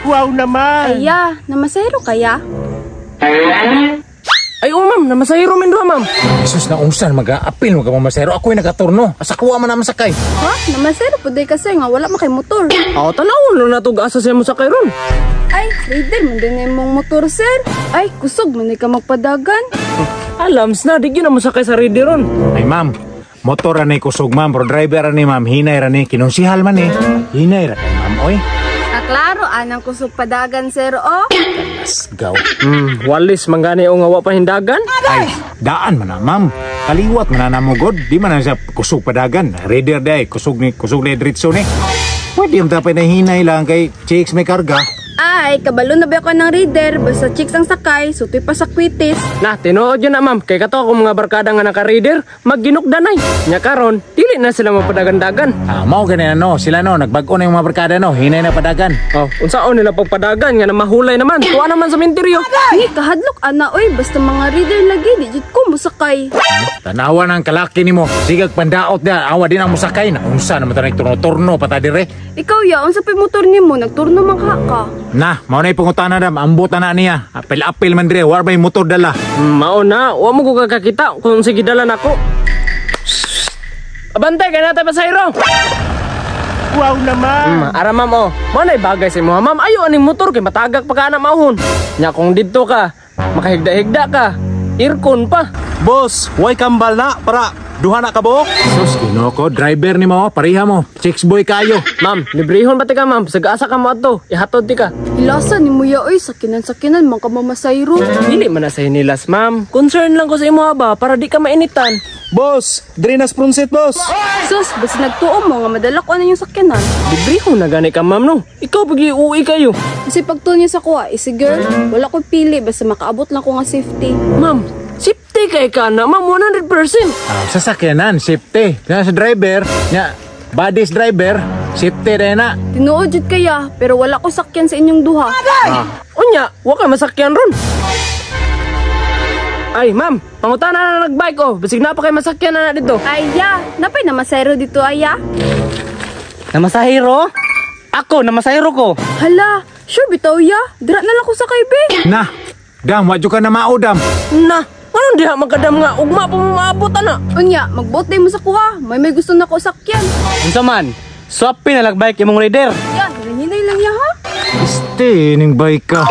Wow naman! Aya, namasayro kaya? Ay, ma'am, namasayro min doon, ma'am. Jesus na unsan, mag-a-apil, mag-mamasero. Ako'y nagaturno. Asa kuha man naman sakay. Ha? Namasayro po day kasi nga wala makay motor. Ako, tanawon lang natog asa siya mo sakay ron. Ay, rider mo din mong motor, sir. Ay, kusog mo ka magpadagan. Alams na, di yun na mo sakay sa ready ron. Ay, ma'am. Motor ranay kusog, ma'am. Pero driver ranay, ma'am. Hinay ranay. Kinunsihal man eh. Hinay ranay, ma'am. Oy. Klaro, anang kusog padagan, sir, oh. Let's go. Walis, manggani o nga wa pahindagan. Ay, daan man na, ma'am. Kaliwat man na namugod. Di man na siya kusog padagan. Reader day. Kusog ni diritso ni. Pwede yung tapay na hinay lang kay chicks may karga. Ay, kabalo na ba ako ng reader? Basta chicks ang sakay, sutoy pa sa kwitis. Na, tinuod yun na, ma'am. Kay kato ako mga barkada nga naka-reader, magginukdanay. Nya karon, dili na sila mapadagan-dagan. Mao ganyan no. Sila no, nagbago na yung mga barkada no. Hinay na padagan. Oh, unsaon nila pagpadagan nga na mahulay naman. Tuwa naman sa minteryo. Ay, kahadlok, ana, oy. Basta mga reader lagi, di jud ko musakay. Tanawa ng kalaki ni mo. Sigag pandaot na. Awa din ang musakay na. Unsa naman tayo turno-turno patadire. Ikaw ya, unsa pay motor nimo? Nagturno man ka. Na, mao na ipangutana dam. Ambot na niya. Apil-apil man dire. War ba yung motor dala? Mao na, wa mo ko kakakita kung sige dalan ako. Abantay, kaya natin pasayro. Wow naman! Ara ma'am, oh. Manay bagay si mo, ma'am. Ayo aning motor kay matagak pa ka na maahon. Nya kung dito ka, makahigda-higda ka. Irkon pa. Boss, why kambal na para duha na ka buok? Sus, kinoko. Driver ni mo. Pariha mo. Chicks boy kayo. Ma'am, librehon ba ti ka, ma'am? Sag-asa ka mo ato. Ihatod ti ka. Ilasa ni mo ya, oy. Sakinan-sakinan, man ka mamasayro. Dili man na sa hinilas, ma'am. Concern lang ko sa imo ba para di ka mainitan. Boss, Drinas Prunsit, boss! Sus, basta nagtuo mo nga madala ko na yung sakinan. Librehon na gani ka, ma'am, no? Ikaw pagi uwi kayo. Kasi pagtuo niya sa kuha, easy girl, wala ko pili, basta makaabot lang ko nga safety. Ma'am, safety kay ka na, ma'am, 100%. Sasakyanan. Safety. Sa driver. Nya, bodies driver. Safety rin na. Tinuod jud kaya, pero wala ko sakyan sa inyong duha. Unya, wa ka masakyan ron. Ay, ma'am, pangutana na nagbike, oh. Basig na pa kayo masakyan na dito. Aya, napay na masayro dito, aya. Namasahiro? Ako, namasahiro ko. Hala, sure bitaw ya. Dira na lang ko sa kaybe. Na. Dam, wadyo ka na maudam. Na, anong diha magkadam nga? Ugma pa mo maabot, ana. Unya, magbot day mo sa kuha. May gusto na ko sakyan. Unsa man? Swapin na lagbike imong reader. Ya, hinay lang ya ha. Este, ning bike ka.